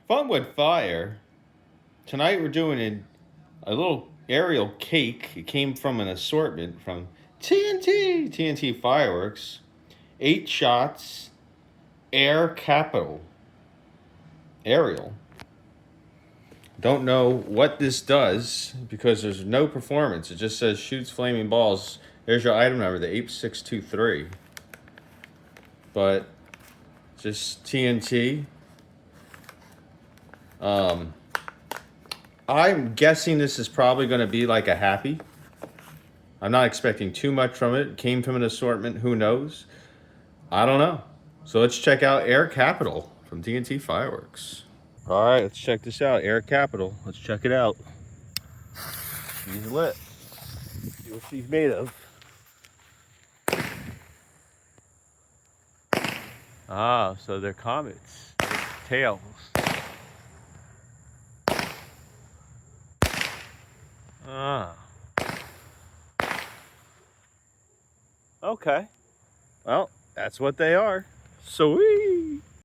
Fun with fire. Tonight we're doing a little aerial cake. It came from an assortment from TNT Fireworks. 8 shots, Air Capital, aerial. Don't know what this does because there's no performance. It just says shoots flaming balls. There's your item number, the 8623. But just TNT. Um, I'm guessing this is probably going to be like a happy. I'm not expecting too much from it. It came from an assortment. Who knows? I don't know. So let's check out Air Capital from TNT Fireworks. All right, let's check this out. Air Capital. Let's check it out. She's lit. See what she's made of. Ah, so they're comets. They're tails. Ah. Okay. Well, that's what they are. Sweet.